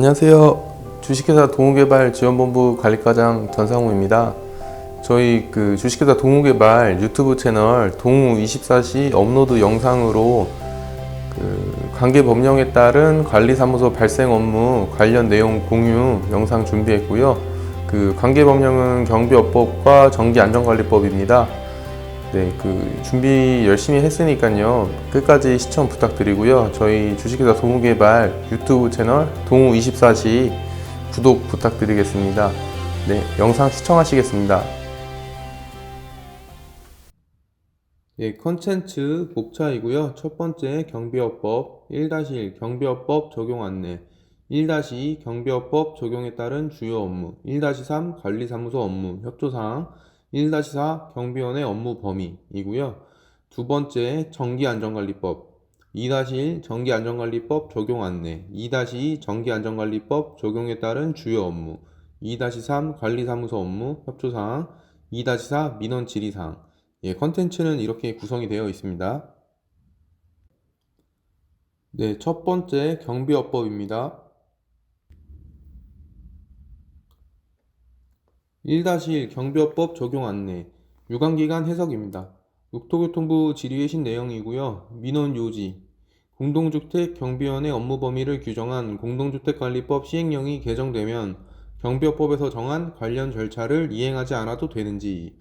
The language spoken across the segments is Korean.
안녕하세요. 주식회사 동호개발지원본부 관리과장 전상우입니다. 저희 주식회사 동호개발 유튜브 채널 동우24시 업로드 영상으로 관계법령에 따른 관리사무소 발생 업무 관련 내용 공유 영상 준비했고요. 관계법령은 경비업법과 정기안전관리법입니다. 네, 준비 열심히 했으니까요. 끝까지 시청 부탁드리고요. 저희 주식회사 동호개발 유튜브 채널 동우24시 구독 부탁드리겠습니다. 네, 영상 시청하시겠습니다. 네, 컨텐츠 목차이고요. 첫 번째 경비업법 1-1 경비업법 적용 안내 1-2 경비업법 적용에 따른 주요 업무 1-3 관리사무소 업무 협조사항 1-4 경비원의 업무 범위이고요. 두 번째 정기안전관리법 2-1 정기안전관리법 적용 안내 2-2 정기안전관리법 적용에 따른 주요 업무 2-3 관리사무소 업무 협조사항 2-4 민원 질의사항. 컨텐츠는 이렇게 구성이 되어 있습니다. 네, 첫 번째 경비업법입니다. 1-1 경비업법 적용 안내 유관기관 해석입니다. 국토교통부 질의해신 내용이고요. 민원 요지 공동주택 경비원의 업무 범위를 규정한 공동주택관리법 시행령이 개정되면 경비업법에서 정한 관련 절차를 이행하지 않아도 되는지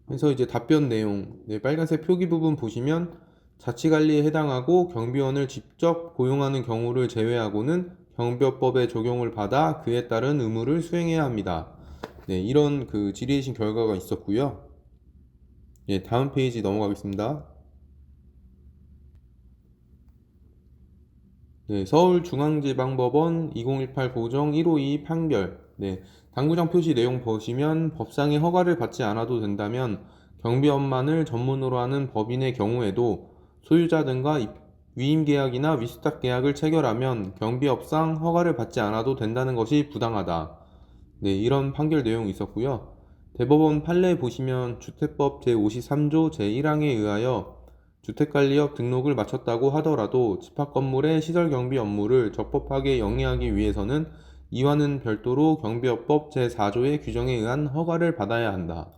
해서 이제 답변 내용 빨간색 표기 부분 보시면 자치관리에 해당하고 경비원을 직접 고용하는 경우를 제외하고는 경비업법의 적용을 받아 그에 따른 의무를 수행해야 합니다. 이런 질의해신 결과가 있었고요. 다음 페이지 넘어가겠습니다. 서울중앙지방법원 2018 고정 152 판결. 당구장 표시 내용 보시면 법상의 허가를 받지 않아도 된다면 경비원만을 전문으로 하는 법인의 경우에도 소유자 등과 위임계약이나 위수탁계약을 체결하면 경비업상 허가를 받지 않아도 된다는 것이 부당하다. 이런 판결 내용이 있었고요. 대법원 판례 보시면 주택법 제53조 제1항에 의하여 주택관리업 등록을 마쳤다고 하더라도 집합건물의 시설경비 업무를 적법하게 영위하기 위해서는 이와는 별도로 경비업법 제4조의 규정에 의한 허가를 받아야 한다.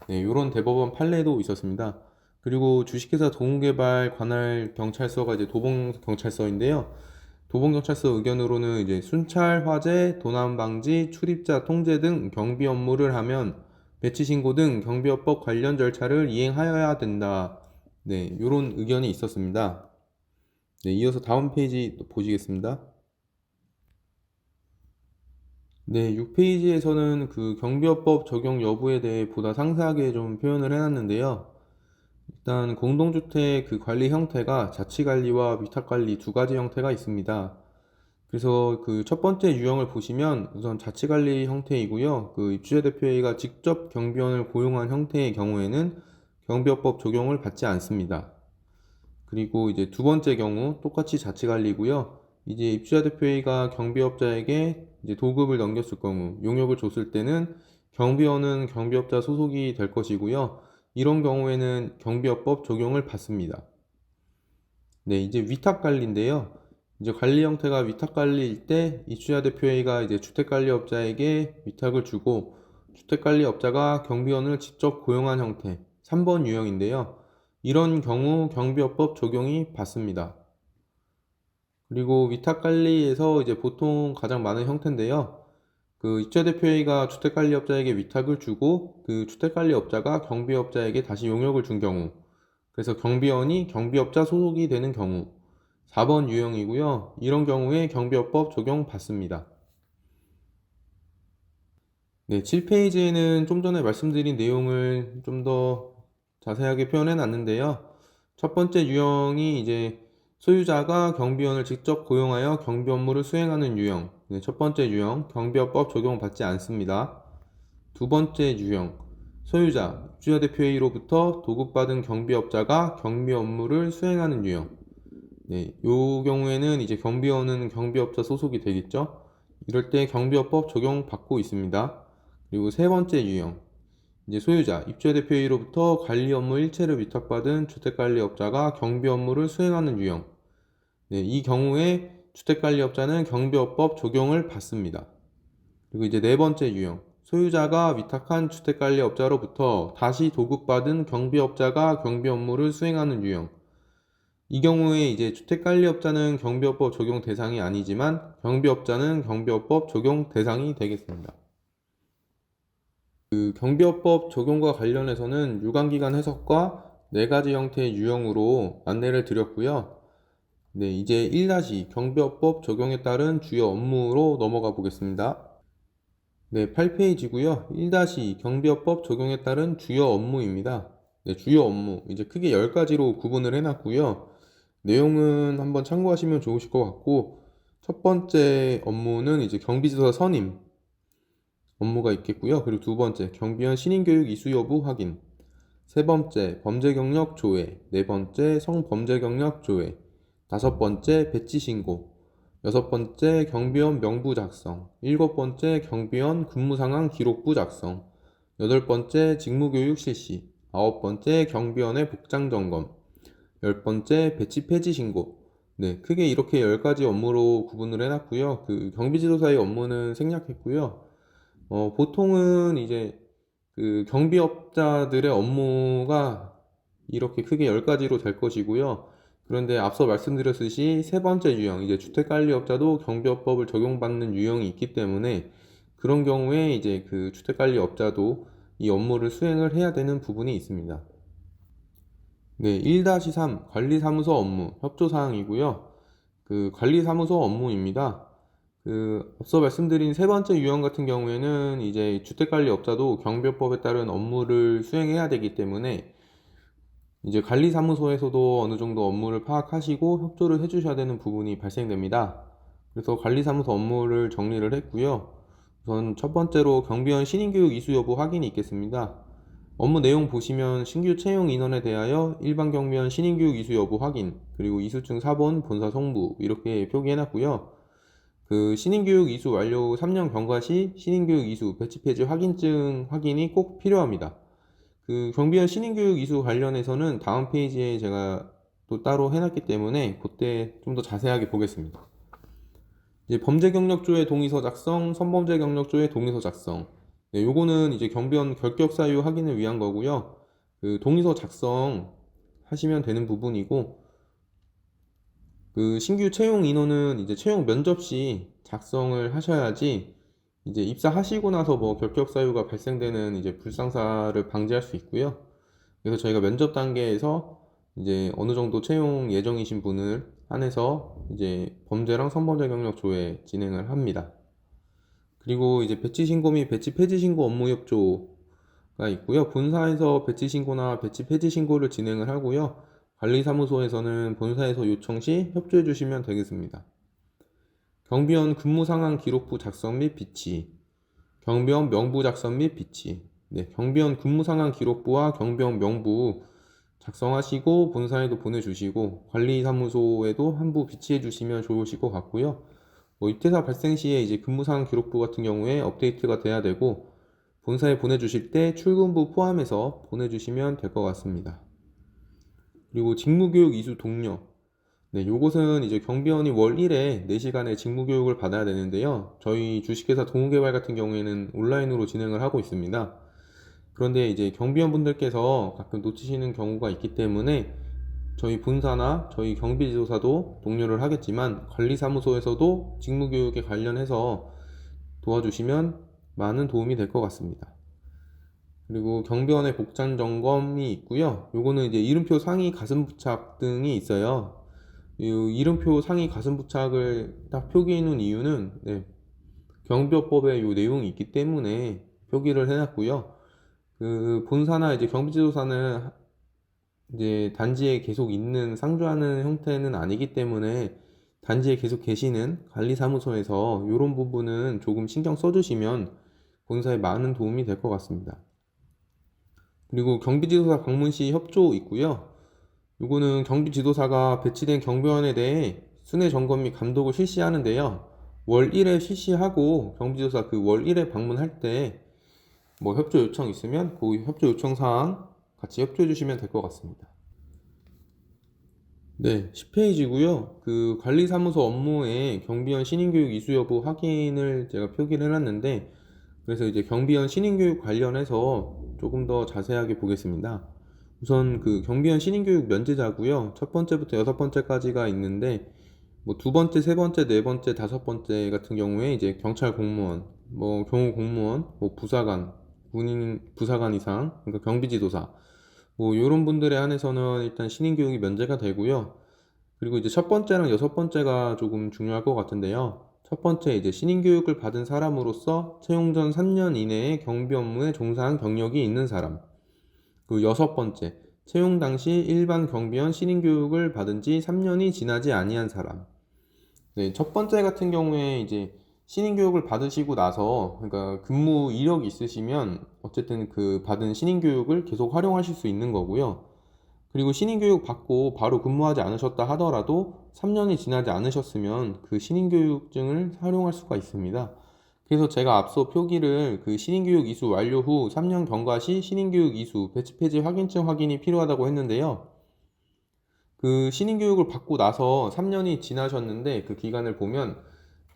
이런 대법원 판례도 있었습니다. 그리고 주식회사 동호개발 관할 경찰서가 이제 도봉경찰서인데요. 도봉경찰서 의견으로는 이제 순찰, 화재, 도난 방지, 출입자 통제 등 경비 업무를 하면 배치 신고 등 경비업법 관련 절차를 이행하여야 된다. 이런 의견이 있었습니다. 이어서 다음 페이지 보시겠습니다. 6페이지에서는 경비업법 적용 여부에 대해 보다 상세하게 좀 표현을 해놨는데요. 일단 공동주택 관리 형태가 자치관리와 위탁관리 두 가지 형태가 있습니다. 그래서 첫 번째 유형을 보시면 우선 자치관리 형태이고요. 입주자 대표회의가 직접 경비원을 고용한 형태의 경우에는 경비업법 적용을 받지 않습니다. 그리고 이제 두 번째 경우 똑같이 자치관리고요. 이제 입주자 대표회의가 경비업자에게 이제 도급을 넘겼을 경우, 용역을 줬을 때는 경비원은 경비업자 소속이 될 것이고요. 이런 경우에는 경비업법 적용을 받습니다. 이제 위탁관리인데요. 이제 관리 형태가 위탁관리일 때 입주자 대표회의가 이제 주택관리업자에게 위탁을 주고 주택관리업자가 경비원을 직접 고용한 형태 3번 유형인데요. 이런 경우 경비업법 적용이 받습니다. 그리고 위탁관리에서 이제 보통 가장 많은 형태인데요. 입주자 대표회의가 주택관리업자에게 위탁을 주고 주택관리업자가 경비업자에게 다시 용역을 준 경우, 그래서 경비원이 경비업자 소속이 되는 경우 4번 유형이고요. 이런 경우에 경비업법 적용 받습니다. 7페이지에는 좀 전에 말씀드린 내용을 좀 더 자세하게 표현해 놨는데요. 첫 번째 유형이 이제 소유자가 경비원을 직접 고용하여 경비 업무를 수행하는 유형. 첫 번째 유형, 경비업법 적용받지 않습니다. 두 번째 유형, 소유자, 입주자 대표회의로부터 도급받은 경비업자가 경비 업무를 수행하는 유형. 이 경우에는 이제 경비원은 경비업자 소속이 되겠죠. 이럴 때 경비업법 적용받고 있습니다. 그리고 세 번째 유형, 이제 소유자, 입주자 대표회의로부터 관리 업무 일체를 위탁받은 주택관리업자가 경비 업무를 수행하는 유형. 이 경우에 주택관리업자는 경비업법 적용을 받습니다. 그리고 이제 네 번째 유형, 소유자가 위탁한 주택관리업자로부터 다시 도급받은 경비업자가 경비 업무를 수행하는 유형. 이 경우에 이제 주택관리업자는 경비업법 적용 대상이 아니지만 경비업자는 경비업법 적용 대상이 되겠습니다. 그 경비업법 적용과 관련해서는 유관기간 해석과 네 가지 형태의 유형으로 안내를 드렸고요. 네, 이제 1- 경비업법 적용에 따른 주요 업무로 넘어가 보겠습니다. 네, 8페이지고요. 1- 경비업법 적용에 따른 주요 업무입니다. 네, 주요 업무. 이제 크게 10가지로 구분을 해놨고요. 내용은 한번 참고하시면 좋으실 것 같고, 첫 번째 업무는 이제 경비지도사 선임 업무가 있겠고요. 그리고 두 번째, 경비원 신인교육 이수 여부 확인. 세 번째, 범죄 경력 조회. 네 번째, 성범죄 경력 조회. 다섯 번째, 배치 신고. 여섯 번째, 경비원 명부 작성. 일곱 번째, 경비원 근무 상황 기록부 작성. 여덟 번째, 직무교육 실시. 아홉 번째, 경비원의 복장 점검. 열 번째, 배치 폐지 신고. 네, 크게 이렇게 10가지 업무로 구분을 해놨고요. 그 경비지도사의 업무는 생략했고요. 보통은 이제 그 경비업자들의 업무가 이렇게 크게 10가지로 될 것이고요. 그런데 앞서 말씀드렸듯이 세 번째 유형, 이제 주택관리업자도 경비업법을 적용받는 유형이 있기 때문에 그런 경우에 이제 그 주택관리업자도 이 업무를 수행을 해야 되는 부분이 있습니다. 네, 1-3 관리사무소 업무 협조사항이고요. 그 관리사무소 업무입니다. 그 앞서 말씀드린 세 번째 유형 같은 경우에는 이제 주택관리업자도 경비업법에 따른 업무를 수행해야 되기 때문에 이제 관리사무소에서도 어느 정도 업무를 파악하시고 협조를 해주셔야 되는 부분이 발생됩니다. 그래서 관리사무소 업무를 정리를 했고요. 우선 첫 번째로 경비원 신인교육 이수 여부 확인이 있겠습니다. 업무 내용 보시면 신규 채용 인원에 대하여 일반 경비원 신인교육 이수 여부 확인, 그리고 이수증 사본, 본사 송부 이렇게 표기해놨고요. 그 신인교육 이수 완료 후 3년 경과 시 신인교육 이수 배치 폐지 확인증 확인이 꼭 필요합니다. 그 경비원 신인교육 이수 관련해서는 다음 페이지에 제가 또 따로 해놨기 때문에 그때 좀 더 자세하게 보겠습니다. 이제 범죄 경력조회 동의서 작성, 선범죄 경력조회 동의서 작성. 네, 요거는 이제 경비원 결격 사유 확인을 위한 거고요. 그 동의서 작성 하시면 되는 부분이고, 그 신규 채용 인원은 이제 채용 면접 시 작성을 하셔야지 이제 입사하시고 나서 뭐 결격 사유가 발생되는 이제 불상사를 방지할 수 있고요. 그래서 저희가 면접 단계에서 이제 어느 정도 채용 예정이신 분을 한해서 이제 범죄랑 선범죄 경력 조회 진행을 합니다. 그리고 이제 배치 신고 및 배치 폐지 신고 업무 협조가 있고요. 본사에서 배치 신고나 배치 폐지 신고를 진행을 하고요. 관리사무소에서는 본사에서 요청 시 협조해 주시면 되겠습니다. 경비원 근무 상황 기록부 작성 및 비치, 경비원 명부 작성 및 비치. 네, 경비원 근무 상황 기록부와 경비원 명부 작성하시고 본사에도 보내주시고 관리사무소에도 한부 비치해 주시면 좋으실 것 같고요. 뭐 입퇴사 발생 시에 이제 근무 상황 기록부 같은 경우에 업데이트가 돼야 되고 본사에 보내주실 때 출근부 포함해서 보내주시면 될 것 같습니다. 그리고 직무교육 이수 독려. 네, 요것은 이제 경비원이 월 1회 4시간의 직무교육을 받아야 되는데요. 저희 주식회사 동우개발 같은 경우에는 온라인으로 진행을 하고 있습니다. 그런데 이제 경비원분들께서 가끔 놓치시는 경우가 있기 때문에 저희 본사나 저희 경비지도사도 독려를 하겠지만 관리사무소에서도 직무교육에 관련해서 도와주시면 많은 도움이 될 것 같습니다. 그리고 경비원의 복장 점검이 있고요. 요거는 이제 이름표 상의 가슴 부착 등이 있어요. 이 이름표 상의 가슴 부착을 딱 표기해 놓은 이유는 경비업법에 요 내용이 있기 때문에 표기를 해놨고요. 그 본사나 이제 경비지도사는 이제 단지에 계속 있는 상주하는 형태는 아니기 때문에 단지에 계속 계시는 관리사무소에서 이런 부분은 조금 신경 써주시면 본사에 많은 도움이 될 것 같습니다. 그리고 경비지도사 방문 시 협조 있고요. 이거는 경비지도사가 배치된 경비원에 대해 순회 점검 및 감독을 실시하는데요. 월 1회 실시하고 경비지도사 그 월 1회 방문할 때 뭐 협조 요청 있으면 그 협조 요청 사항 같이 협조해 주시면 될 것 같습니다. 네, 10페이지고요. 그 관리사무소 업무에 경비원 신인교육 이수 여부 확인을 제가 표기를 해놨는데, 그래서 이제 경비원 신인교육 관련해서 조금 더 자세하게 보겠습니다. 우선 그 경비원 신인교육 면제자고요. 첫 번째부터 여섯 번째까지가 있는데, 뭐 두 번째, 세 번째, 네 번째, 다섯 번째 같은 경우에 이제 경찰 공무원, 뭐 경호 공무원, 뭐 부사관, 군인 부사관 이상, 그러니까 경비지도사, 뭐 이런 분들에 한해서는 일단 신인 교육이 면제가 되고요. 그리고 이제 첫 번째랑 여섯 번째가 조금 중요할 것 같은데요. 첫 번째 이제 신인 교육을 받은 사람으로서 채용 전 3년 이내에 경비 업무에 종사한 경력이 있는 사람. 그 여섯 번째, 채용 당시 일반 경비원 신인 교육을 받은 지 3년이 지나지 아니한 사람. 네, 첫 번째 같은 경우에 이제 신인 교육을 받으시고 나서, 그러니까 근무 이력이 있으시면 어쨌든 그 받은 신인 교육을 계속 활용하실 수 있는 거고요. 그리고 신인 교육 받고 바로 근무하지 않으셨다 하더라도 3년이 지나지 않으셨으면 그 신인 교육증을 활용할 수가 있습니다. 그래서 제가 앞서 표기를 그 신인 교육 이수 완료 후 3년 경과 시 신인 교육 이수 배치 폐지 확인증 확인이 필요하다고 했는데요. 그 신인 교육을 받고 나서 3년이 지나셨는데 그 기간을 보면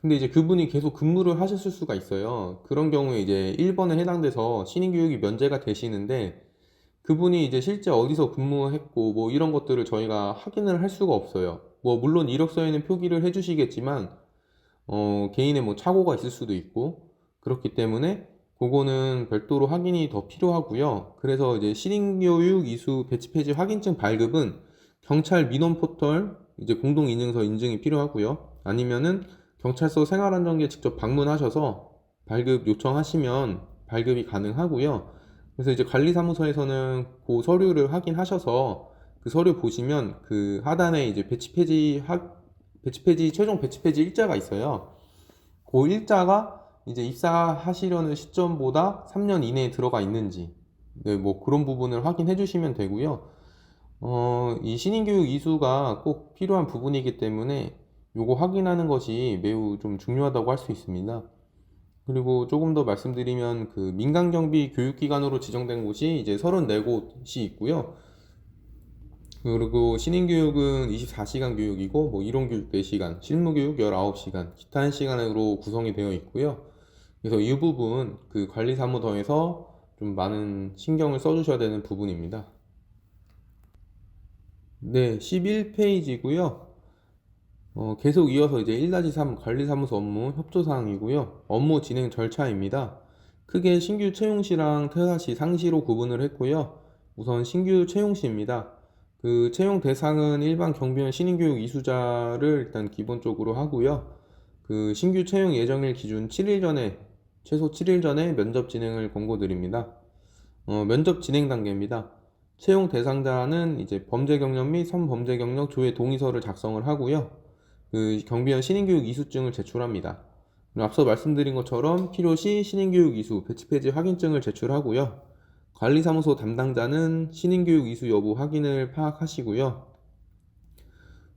근데 이제 그분이 계속 근무를 하셨을 수가 있어요. 그런 경우에 이제 1번에 해당돼서 신인 교육이 면제가 되시는데 그분이 이제 실제 어디서 근무했고 뭐 이런 것들을 저희가 확인을 할 수가 없어요. 뭐 물론 이력서에는 표기를 해주시겠지만 개인의 뭐 착오가 있을 수도 있고 그렇기 때문에 그거는 별도로 확인이 더 필요하고요. 그래서 이제 신인교육 이수 배치 폐지 확인증 발급은 경찰 민원 포털 이제 공동인증서 인증이 필요하고요. 아니면은 경찰서 생활안전기에 직접 방문하셔서 발급 요청하시면 발급이 가능하고요. 그래서 이제 관리사무소에서는 그 서류를 확인하셔서 그 서류 보시면 그 하단에 이제 배치 폐지 최종 배치 폐지 일자가 있어요. 그 일자가 이제 입사하시려는 시점보다 3년 이내에 들어가 있는지, 네, 뭐 그런 부분을 확인해 주시면 되고요. 이 신인교육 이수가 꼭 필요한 부분이기 때문에 요거 확인하는 것이 매우 좀 중요하다고 할 수 있습니다. 그리고 조금 더 말씀드리면 그 민간경비 교육기관으로 지정된 곳이 이제 34곳이 있고요. 그리고 신인교육은 24시간 교육이고 뭐 이론교육 4시간, 실무교육 19시간, 기타 1시간으로 구성이 되어 있고요. 그래서 이 부분 그 관리사무소에서 좀 많은 신경을 써주셔야 되는 부분입니다. 네, 11페이지고요. 계속 이어서 이제 1-3 관리사무소 업무 협조사항이고요. 업무 진행 절차입니다. 크게 신규 채용시랑 퇴사시, 상시로 구분을 했고요. 우선 신규 채용시입니다. 그 채용 대상은 일반 경비원 신인교육 이수자를 일단 기본적으로 하고요. 그 신규 채용 예정일 기준 7일 전에, 최소 7일 전에 면접 진행을 권고드립니다. 면접 진행 단계입니다. 채용 대상자는 이제 범죄 경력 및 선범죄 경력 조회 동의서를 작성을 하고요. 그 경비원 신인교육 이수증을 제출합니다. 앞서 말씀드린 것처럼 필요시 신인교육 이수, 배치 폐지 확인증을 제출하고요. 관리사무소 담당자는 신인교육 이수 여부 확인을 파악하시고요.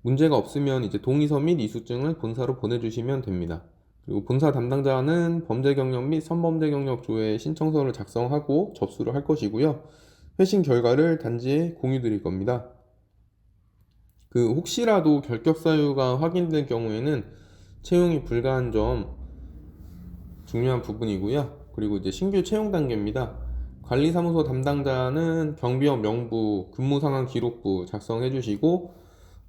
문제가 없으면 이제 동의서 및 이수증을 본사로 보내주시면 됩니다. 그리고 본사 담당자는 범죄 경력 및 선범죄 경력 조회 신청서를 작성하고 접수를 할 것이고요. 회신 결과를 단지에 공유 드릴 겁니다. 그 혹시라도 결격 사유가 확인된 경우에는 채용이 불가한 점 중요한 부분이고요. 그리고 이제 신규 채용 단계입니다. 관리사무소 담당자는 경비원 명부, 근무 상황 기록부 작성해 주시고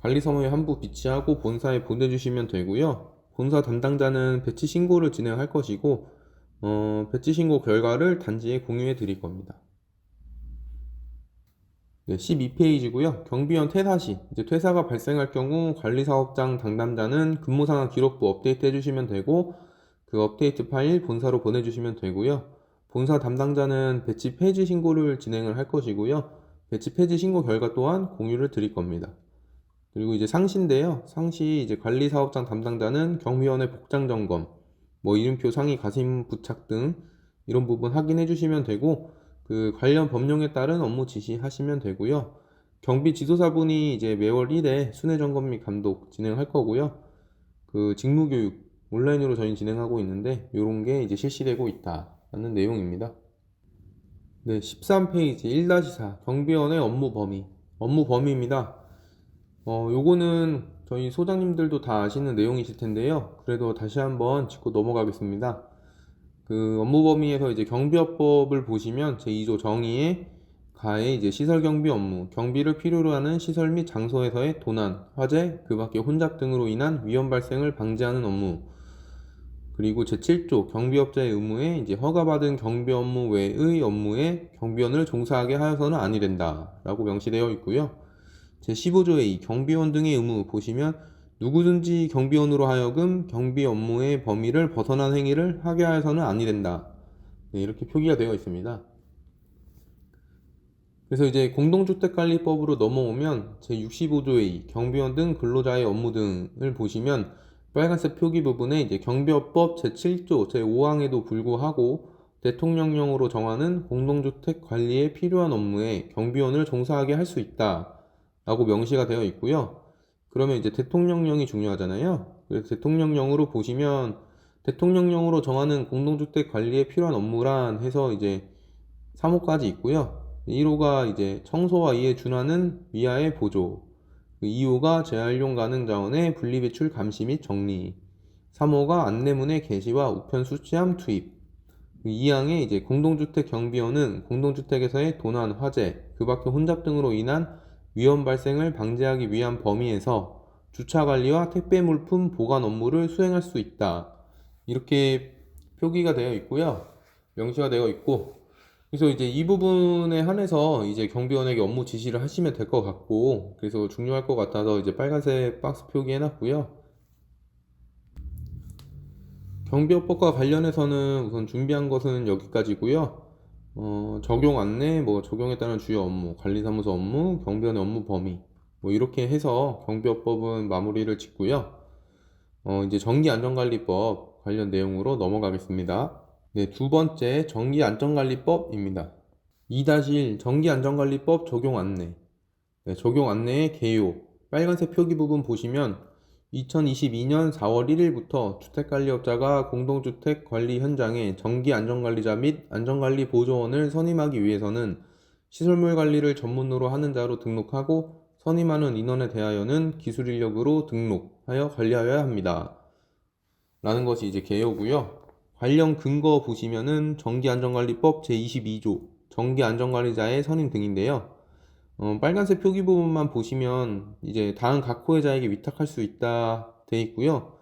관리사무소에 한부 비치하고 본사에 보내주시면 되고요. 본사 담당자는 배치 신고를 진행할 것이고 배치 신고 결과를 단지에 공유해 드릴 겁니다. 네, 12페이지고요. 경비원 퇴사 시, 이제 퇴사가 발생할 경우 관리사업장 담당자는 근무상황 기록부 업데이트 해주시면 되고 그 업데이트 파일 본사로 보내주시면 되고요. 본사 담당자는 배치 폐지 신고를 진행을 할 것이고요. 배치 폐지 신고 결과 또한 공유를 드릴 겁니다. 그리고 이제 상시인데요. 상시 이제 관리사업장 담당자는 경비원의 복장 점검, 뭐 이름표 상의 가심 부착 등 이런 부분 확인해 주시면 되고 그 관련 법령에 따른 업무 지시하시면 되고요. 경비 지도사분이 이제 매월 1회 순회 점검 및 감독 진행할 거고요. 그 직무교육 온라인으로 저희 진행하고 있는데 이런 게 이제 실시되고 있다라는 내용입니다. 네, 13페이지 1-4 경비원의 업무 범위입니다. 요거는 저희 소장님들도 다 아시는 내용이실 텐데요. 그래도 다시 한번 짚고 넘어가겠습니다. 그 업무 범위에서 이제 경비업법을 보시면 제2조 정의에 가해 이제 시설 경비 업무, 경비를 필요로 하는 시설 및 장소에서의 도난, 화재, 그 밖에 혼잡 등으로 인한 위험 발생을 방지하는 업무. 그리고 제7조 경비업자의 의무에 이제 허가받은 경비 업무 외의 업무에 경비원을 종사하게 하여서는 아니 된다라고 명시되어 있고요. 제15조의 이 경비원 등의 의무 보시면 누구든지 경비원으로 하여금 경비 업무의 범위를 벗어난 행위를 하게 하여서는 아니 된다. 네, 이렇게 표기가 되어 있습니다. 그래서 이제 공동주택관리법으로 넘어오면 제65조의 경비원 등 근로자의 업무 등을 보시면 빨간색 표기 부분에 이제 경비업법 제7조 제5항에도 불구하고 대통령령으로 정하는 공동주택 관리에 필요한 업무에 경비원을 종사하게 할 수 있다 라고 명시가 되어 있고요. 그러면 이제 대통령령이 중요하잖아요. 그래서 대통령령으로 보시면 대통령령으로 정하는 공동주택 관리에 필요한 업무란 해서 이제 3호까지 있고요. 1호가 이제 청소와 이에 준하는 미하의 보조, 2호가 재활용 가능 자원의 분리배출 감시 및 정리, 3호가 안내문의 게시와 우편 수취함 투입, 2항에 이제 공동주택 경비원은 공동주택에서의 도난, 화재, 그 밖의 혼잡 등으로 인한 위험 발생을 방지하기 위한 범위에서 주차 관리와 택배 물품 보관 업무를 수행할 수 있다. 이렇게 표기가 되어 있고요. 명시가 되어 있고, 그래서 이제 이 부분에 한해서 이제 경비원에게 업무 지시를 하시면 될 것 같고, 그래서 중요할 것 같아서 이제 빨간색 박스 표기해 놨고요. 경비업법과 관련해서는 우선 준비한 것은 여기까지고요. 적용 안내, 뭐 적용에 따른 주요 업무, 관리사무소 업무, 경비원의 업무 범위, 뭐 이렇게 해서 경비업법은 마무리를 짓고요. 이제 전기안전관리법 관련 내용으로 넘어가겠습니다. 네, 두 번째 전기안전관리법입니다. 2-1 전기안전관리법 적용 안내. 네, 적용 안내의 개요. 빨간색 표기 부분 보시면 2022년 4월 1일부터 주택관리업자가 공동주택 관리 현장에 전기안전관리자 및 안전관리보조원을 선임하기 위해서는 시설물 관리를 전문으로 하는 자로 등록하고 선임하는 인원에 대하여는 기술인력으로 등록하여 관리하여야 합니다. 라는 것이 이제 개요고요. 관련 근거 보시면은 전기안전관리법 제22조 전기안전관리자의 선임 등인데요. 빨간색 표기 부분만 보시면 이제 다음 각 호의자에게 위탁할 수 있다 돼 있고요.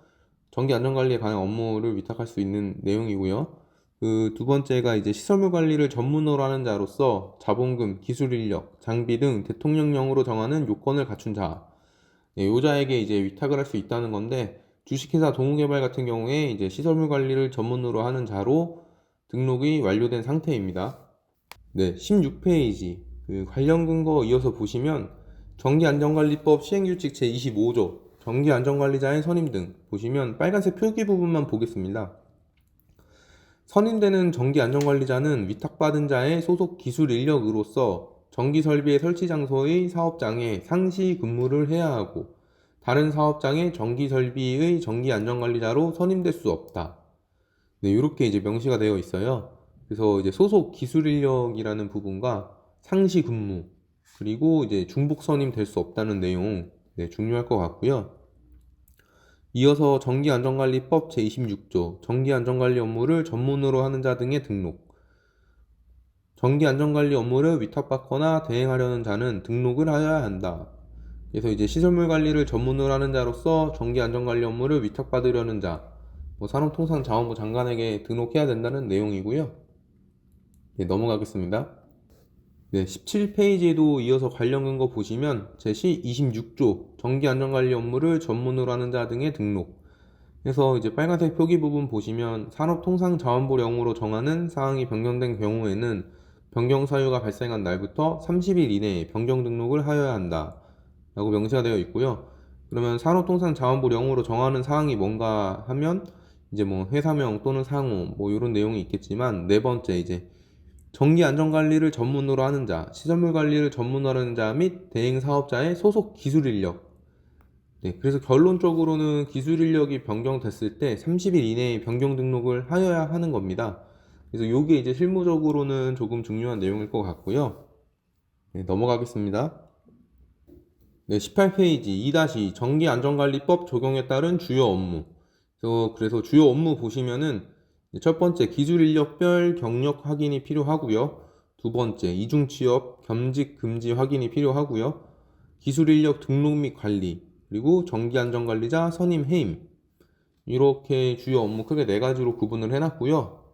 전기안전관리에 관한 업무를 위탁할 수 있는 내용이고요. 그 두 번째가 이제 시설물 관리를 전문으로 하는 자로서 자본금, 기술인력, 장비 등 대통령령으로 정하는 요건을 갖춘 자, 네, 요자에게 이제 위탁을 할 수 있다는 건데 주식회사 동우개발 같은 경우에 이제 시설물 관리를 전문으로 하는 자로 등록이 완료된 상태입니다. 네, 16페이지 그 관련 근거 이어서 보시면 전기안전관리법 시행규칙 제25조 전기안전관리자의 선임 등 보시면 빨간색 표기 부분만 보겠습니다. 선임되는 전기안전관리자는 위탁받은 자의 소속 기술 인력으로서 전기설비의 설치 장소의 사업장에 상시 근무를 해야 하고 다른 사업장의 전기설비의 전기안전관리자로 선임될 수 없다. 네, 이렇게 이제 명시가 되어 있어요. 그래서 이제 소속 기술 인력이라는 부분과 상시 근무, 그리고 이제 중복 선임 될 수 없다는 내용, 네, 중요할 것 같고요. 이어서 전기안전관리법 제26조 전기안전관리 업무를 전문으로 하는 자 등의 등록. 전기안전관리 업무를 위탁받거나 대행하려는 자는 등록을 하여야 한다. 그래서 이제 시설물 관리를 전문으로 하는 자로서 전기안전관리 업무를 위탁받으려는 자, 산업통상자원부 장관에게 등록해야 된다는 내용이고요. 네, 넘어가겠습니다. 네, 17페이지에도 이어서 관련 근거 보시면 제26조 전기안전관리 업무를 전문으로 하는 자 등의 등록. 그래서 이제 빨간색 표기 부분 보시면 산업통상자원부령으로 정하는 사항이 변경된 경우에는 변경 사유가 발생한 날부터 30일 이내에 변경 등록을 하여야 한다. 라고 명시가 되어 있고요. 그러면 산업통상자원부령으로 정하는 사항이 뭔가 하면 이제 뭐 회사명 또는 상호 뭐 이런 내용이 있겠지만 네 번째 이제 전기안전관리를 전문으로 하는 자, 시설물 관리를 전문으로 하는 자 및 대행 사업자의 소속 기술 인력. 네, 그래서 결론적으로는 기술 인력이 변경됐을 때 30일 이내에 변경 등록을 하여야 하는 겁니다. 그래서 이게 이제 실무적으로는 조금 중요한 내용일 것 같고요. 네, 넘어가겠습니다. 네, 18페이지 2- 정기안전관리법 적용에 따른 주요 업무. 그래서 주요 업무 보시면은 첫 번째 기술인력별 경력 확인이 필요하고요. 두 번째 이중취업, 겸직 금지 확인이 필요하고요. 기술인력 등록 및 관리, 그리고 정기안전관리자 선임 해임. 이렇게 주요 업무 크게 네 가지로 구분을 해놨고요.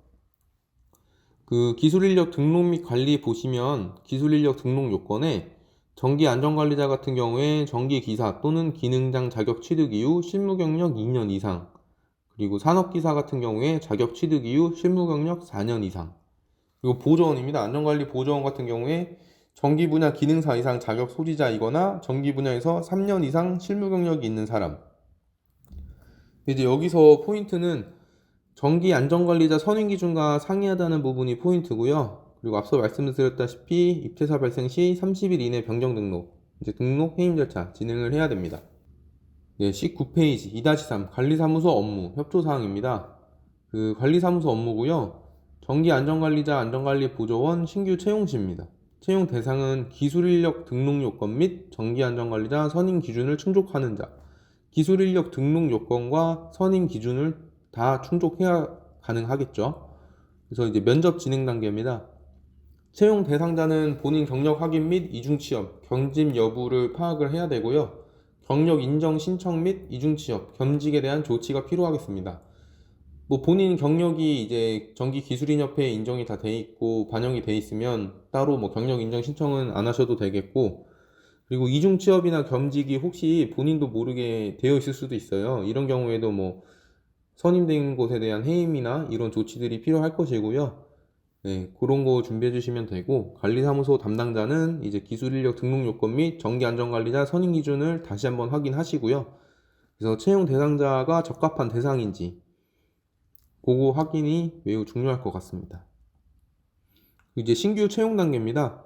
그 기술인력 등록 및 관리 보시면 기술인력 등록 요건에 정기안전관리자 같은 경우에 정기기사 또는 기능장 자격 취득 이후 실무 경력 2년 이상, 그리고 산업기사 같은 경우에 자격 취득 이후 실무 경력 4년 이상, 그리고 보조원입니다. 안전관리 보조원 같은 경우에 전기 분야 기능사 이상 자격 소지자이거나 전기 분야에서 3년 이상 실무 경력이 있는 사람. 이제 여기서 포인트는 정기 안전관리자 선임 기준과 상이하다는 부분이 포인트고요. 그리고 앞서 말씀드렸다시피 입퇴사 발생 시 30일 이내 변경 등록, 이제 등록 해임 절차 진행을 해야 됩니다. 네, 19페이지 2-3 관리사무소 업무 협조 사항입니다. 그 관리사무소 업무고요. 정기 안전관리자 안전관리 보조원 신규 채용시입니다. 채용 대상은 기술인력 등록 요건 및 정기 안전관리자 선임 기준을 충족하는 자. 기술인력 등록 요건과 선임 기준을 다 충족해야 가능하겠죠. 그래서 이제 면접 진행 단계입니다. 채용 대상자는 본인 경력 확인 및 이중 취업, 경직 여부를 파악을 해야 되고요. 경력 인정 신청 및 이중 취업, 겸직에 대한 조치가 필요하겠습니다. 뭐 본인 경력이 이제 전기기술인협회에 인정이 다 돼 있고 반영이 돼 있으면 따로 뭐 경력 인정 신청은 안 하셔도 되겠고, 그리고 이중 취업이나 겸직이 혹시 본인도 모르게 되어 있을 수도 있어요. 이런 경우에도 뭐 선임된 곳에 대한 해임이나 이런 조치들이 필요할 것이고요. 네, 그런 거 준비해 주시면 되고, 관리사무소 담당자는 이제 기술인력 등록 요건 및 정기안전관리자 선임 기준을 다시 한번 확인하시고요. 그래서 채용 대상자가 적합한 대상인지 그거 확인이 매우 중요할 것 같습니다. 이제 신규 채용 단계입니다.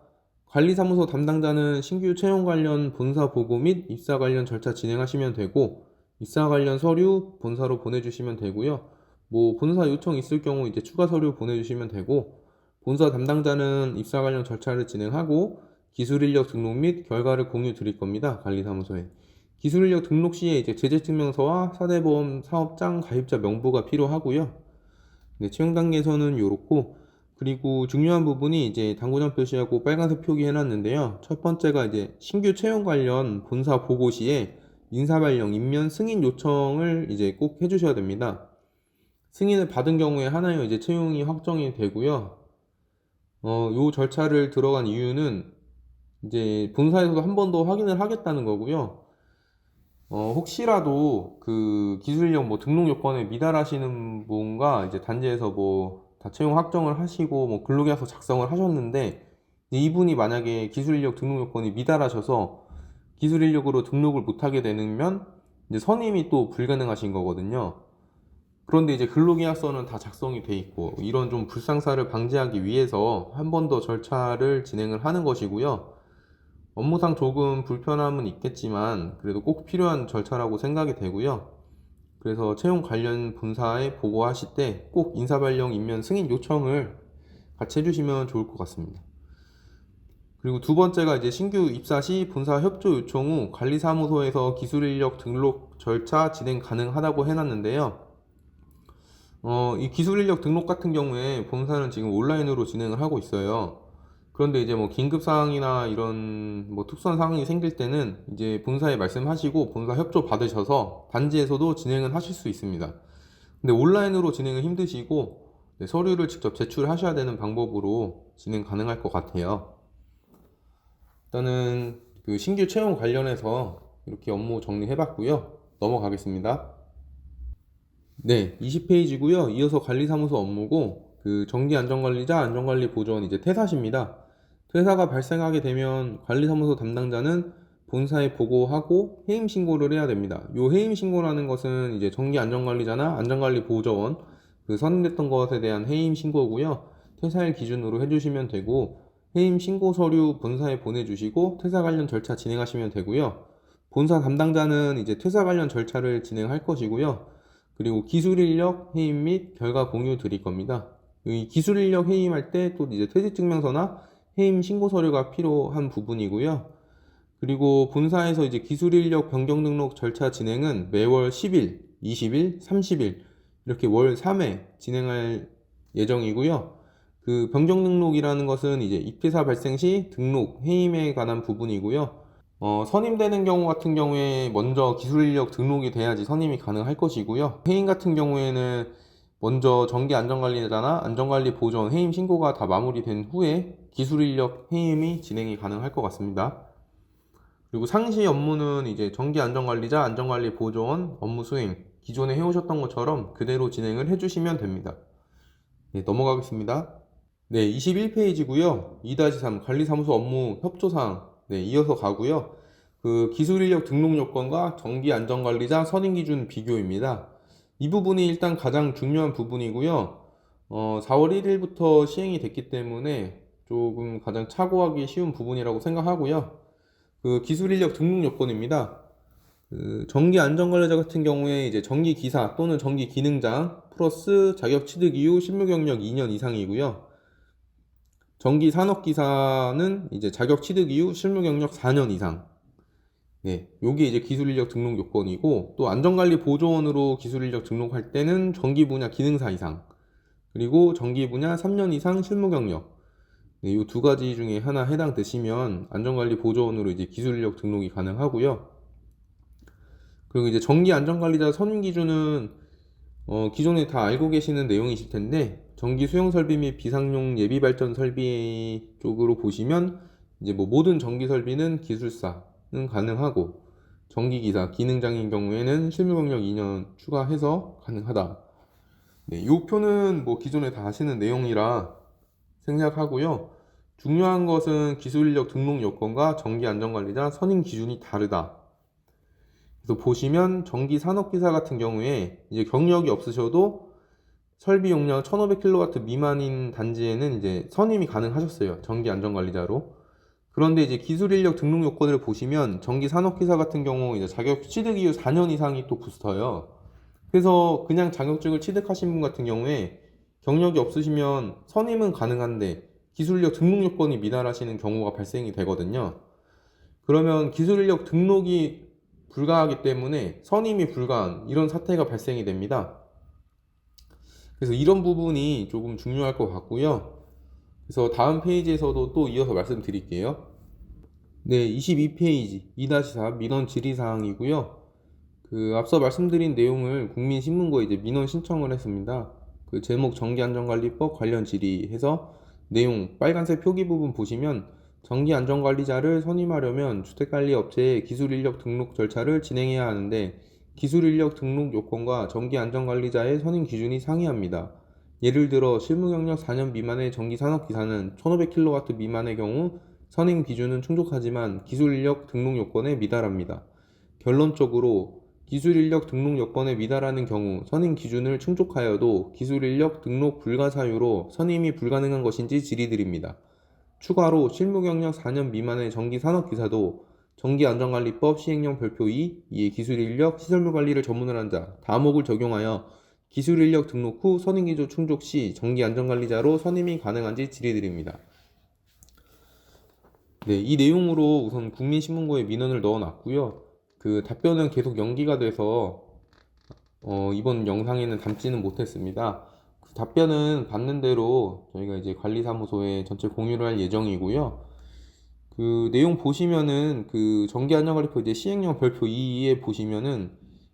관리사무소 담당자는 신규 채용 관련 본사 보고 및 입사 관련 절차 진행하시면 되고, 입사 관련 서류 본사로 보내주시면 되고요. 뭐 본사 요청 있을 경우 이제 추가 서류 보내주시면 되고, 본사 담당자는 입사 관련 절차를 진행하고 기술인력 등록 및 결과를 공유 드릴 겁니다. 관리사무소에. 기술인력 등록 시에 이제 재직증명서와 사대보험 사업장 가입자 명부가 필요하고요. 네, 채용 단계에서는 이렇고, 그리고 중요한 부분이 이제 당구장 표시하고 빨간색 표기해놨는데요. 첫 번째가 이제 신규 채용 관련 본사 보고 시에 인사발령, 임면 승인 요청을 이제 꼭 해주셔야 됩니다. 승인을 받은 경우에 하나요 이제 채용이 확정이 되고요. 요 절차를 들어간 이유는 이제 본사에서도 한 번 더 확인을 하겠다는 거고요. 혹시라도 그 기술력 뭐 등록 요건에 미달하시는 분과 이제 단지에서 뭐 다 채용 확정을 하시고 뭐 근로계약서 작성을 하셨는데, 이분이 만약에 기술인력 등록 요건이 미달하셔서 기술인력으로 등록을 못하게 되면 이제 선임이 또 불가능하신 거거든요. 그런데 이제 근로계약서는 다 작성이 돼 있고, 이런 좀 불상사를 방지하기 위해서 한 번 더 절차를 진행을 하는 것이고요. 업무상 조금 불편함은 있겠지만 그래도 꼭 필요한 절차라고 생각이 되고요. 그래서 채용 관련 본사에 보고하실 때 꼭 인사발령 임면 승인 요청을 같이 해주시면 좋을 것 같습니다. 그리고 두 번째가 이제 신규 입사 시 본사 협조 요청 후 관리사무소에서 기술인력 등록 절차 진행 가능하다고 해놨는데요. 이 기술인력 등록 같은 경우에 본사는 지금 온라인으로 진행을 하고 있어요. 그런데 이제 뭐 긴급 사항이나 이런 뭐 특수한 상황이 생길 때는 이제 본사에 말씀하시고 본사 협조 받으셔서 단지에서도 진행은 하실 수 있습니다. 근데 온라인으로 진행은 힘드시고, 네, 서류를 직접 제출하셔야 되는 방법으로 진행 가능할 것 같아요. 일단은 그 신규 채용 관련해서 이렇게 업무 정리해봤고요. 넘어가겠습니다. 네, 20페이지고요. 이어서 관리사무소 업무고, 그 정기안전관리자 안전관리보조원 이제 퇴사십니다. 퇴사가 발생하게 되면 관리사무소 담당자는 본사에 보고하고 해임 신고를 해야 됩니다. 요 해임 신고라는 것은 이제 정기안전관리자나 안전관리보조원 그 선임됐던 것에 대한 해임 신고고요. 퇴사일 기준으로 해주시면 되고, 해임 신고 서류 본사에 보내주시고 퇴사 관련 절차 진행하시면 되고요. 본사 담당자는 이제 퇴사 관련 절차를 진행할 것이고요. 그리고 기술인력 해임 및 결과 공유 드릴 겁니다. 이 기술인력 해임할 때 또 이제 퇴직증명서나 해임 신고 서류가 필요한 부분이고요. 그리고 본사에서 이제 기술 인력 변경 등록 절차 진행은 매월 10일, 20일, 30일 이렇게 월 3회 진행할 예정이고요. 그 변경 등록이라는 것은 이제 입회사 발생 시 등록, 해임에 관한 부분이고요. 선임되는 경우 같은 경우에 먼저 기술 인력 등록이 돼야지 선임이 가능할 것이고요. 해임 같은 경우에는 먼저 정기 안전관리자나 안전관리 보전 해임 신고가 다 마무리된 후에 기술 인력 해임이 진행이 가능할 것 같습니다. 그리고 상시 업무는 이제 정기 안전관리자, 안전관리 보조원 업무 수행 기존에 해오셨던 것처럼 그대로 진행을 해주시면 됩니다. 네, 넘어가겠습니다. 네, 21페이지고요. 2-3 관리사무소 업무 협조사항. 네, 이어서 가고요. 그 기술인력 등록 요건과 정기 안전관리자 선임 기준 비교입니다. 이 부분이 일단 가장 중요한 부분이고요. 4월 1일부터 시행이 됐기 때문에 조금 가장 착오하기 쉬운 부분이라고 생각하고요. 그 기술인력 등록 요건입니다. 그 정기 안전관리자 같은 경우에 이제 정기 기사 또는 정기 기능장 플러스 자격 취득 이후 실무 경력 2년 이상이고요. 정기 산업기사는 이제 자격 취득 이후 실무 경력 4년 이상. 네, 요게 이제 기술 인력 등록 요건이고, 또 안전관리 보조원으로 기술 인력 등록할 때는 정기 분야 기능사 이상, 그리고 정기 분야 3년 이상 실무 경력. 네, 요 두 가지 중에 하나 해당되시면 안전관리 보조원으로 이제 기술 인력 등록이 가능하고요. 그리고 이제 정기 안전관리자 선임 기준은 기존에 다 알고 계시는 내용이실 텐데, 전기 수용 설비 및 비상용 예비 발전 설비 쪽으로 보시면 이제 뭐 모든 전기 설비는 기술사는 가능하고, 전기 기사, 기능장인 경우에는 실무 경력 2년 추가해서 가능하다. 네, 이 표는 뭐 기존에 다 아시는 내용이라 생략하고요. 중요한 것은 기술 인력 등록 요건과 전기 안전관리자 선임 기준이 다르다. 그래서 보시면 전기 산업기사 같은 경우에 이제 경력이 없으셔도 설비 용량 1500kW 미만인 단지에는 이제 선임이 가능하셨어요. 전기 안전관리자로. 그런데 이제 기술 인력 등록 요건을 보시면 전기 산업기사 같은 경우 이제 자격 취득 이후 4년 이상이 또 붙어요. 그래서 그냥 자격증을 취득하신 분 같은 경우에 경력이 없으시면 선임은 가능한데 기술 인력 등록 요건이 미달하시는 경우가 발생이 되거든요. 그러면 기술 인력 등록이 불가하기 때문에 선임이 불가한 이런 사태가 발생이 됩니다. 그래서 이런 부분이 조금 중요할 것 같고요. 그래서 다음 페이지에서도 또 이어서 말씀드릴게요. 네, 22페이지 2-4 민원 질의사항이고요. 그 앞서 말씀드린 내용을 국민신문고에 이제 민원 신청을 했습니다. 그 제목 전기안전관리법 관련 질의해서 내용 빨간색 표기 부분 보시면 전기안전관리자를 선임하려면 주택관리업체의 기술인력 등록 절차를 진행해야 하는데 기술인력 등록 요건과 전기안전관리자의 선임 기준이 상이합니다. 예를 들어 실무경력 4년 미만의 전기산업기사는 1500kW 미만의 경우 선임 기준은 충족하지만 기술인력 등록 요건에 미달합니다. 결론적으로 기술인력 등록 요건에 미달하는 경우 선임 기준을 충족하여도 기술인력 등록 불가 사유로 선임이 불가능한 것인지 질의드립니다. 추가로 실무경력 4년 미만의 전기산업기사도 전기안전관리법 시행령 별표 2, 이에 기술인력 시설물관리를 전문으로 한 자, 다목을 적용하여 기술인력 등록 후 선임기준 충족 시 전기안전관리자로 선임이 가능한지 질의드립니다. 네, 이 내용으로 우선 국민신문고에 민원을 넣어놨고요. 그 답변은 계속 연기가 돼서 이번 영상에는 담지는 못했습니다. 그 답변은 받는 대로 저희가 이제 관리사무소에 전체 공유를 할 예정이고요. 그 내용 보시면은 그 전기안전관리법 이제 시행령 별표 2에 보시면은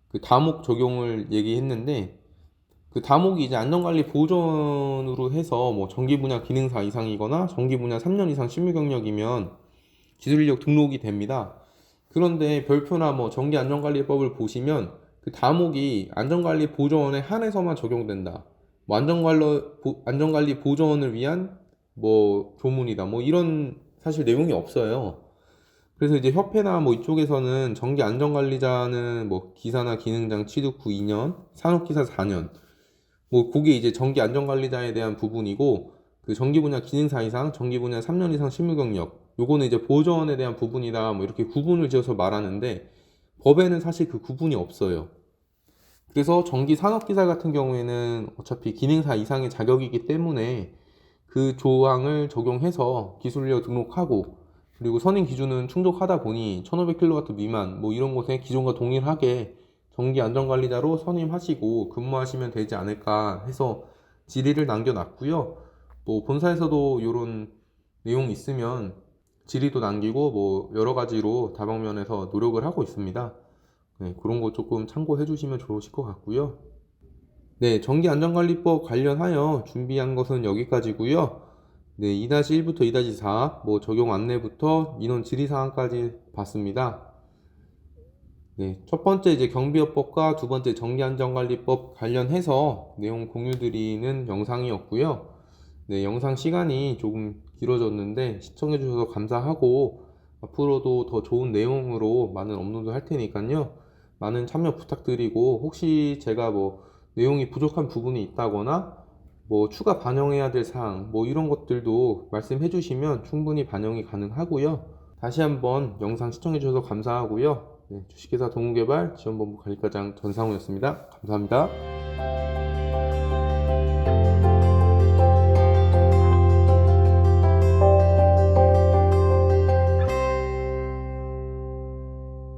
그 다목 적용을 얘기했는데 그 다목이 이제 안전관리 보전으로 해서 뭐 전기 분야 기능사 이상이거나 전기 분야 3년 이상 실무 경력이면 기술인력 등록이 됩니다. 그런데 별표나 뭐 전기안전관리법을 보시면 그 다목이 안전관리 보조원에 한해서만 적용된다. 뭐 안전관리 보조원을 위한 뭐 조문이다. 뭐 이런 사실 내용이 없어요. 그래서 이제 협회나 뭐 이쪽에서는 전기안전관리자는 뭐 기사나 기능장 취득 후 2년, 산업기사 4년. 뭐 그게 이제 전기안전관리자에 대한 부분이고 그 전기 분야 기능사 이상, 전기 분야 3년 이상 실무 경력. 요거는 이제 보조원에 대한 부분이다. 뭐 이렇게 구분을 지어서 말하는데 법에는 사실 그 구분이 없어요. 그래서 전기 산업기사 같은 경우에는 어차피 기능사 이상의 자격이기 때문에 그 조항을 적용해서 기술인력 등록하고 그리고 선임 기준은 충족하다 보니 1500kW 미만 뭐 이런 곳에 기존과 동일하게 정기 안전관리자로 선임하시고 근무하시면 되지 않을까 해서 질의를 남겨놨고요. 뭐 본사에서도 이런 내용이 있으면 질의도 남기고 뭐 여러 가지로 다방면에서 노력을 하고 있습니다. 네, 그런 거 조금 참고해 주시면 좋으실 것 같고요. 네, 전기안전관리법 관련하여 준비한 것은 여기까지고요. 네, 2-1부터 2-4, 뭐 적용 안내부터 민원 질의 사항까지 봤습니다. 네, 첫 번째 이제 경비업법과 두 번째 전기안전관리법 관련해서 내용 공유드리는 영상이었고요. 네, 영상 시간이 조금 길어졌는데 시청해주셔서 감사하고 앞으로도 더 좋은 내용으로 많은 업로드 할 테니까요. 많은 참여 부탁드리고 혹시 제가 뭐 내용이 부족한 부분이 있다거나 뭐 추가 반영해야 될 사항 뭐 이런 것들도 말씀해 주시면 충분히 반영이 가능하고요. 다시 한번 영상 시청해 주셔서 감사하고요. 네, 주식회사 동우개발 지원본부 관리과장 전상우였습니다. 감사합니다.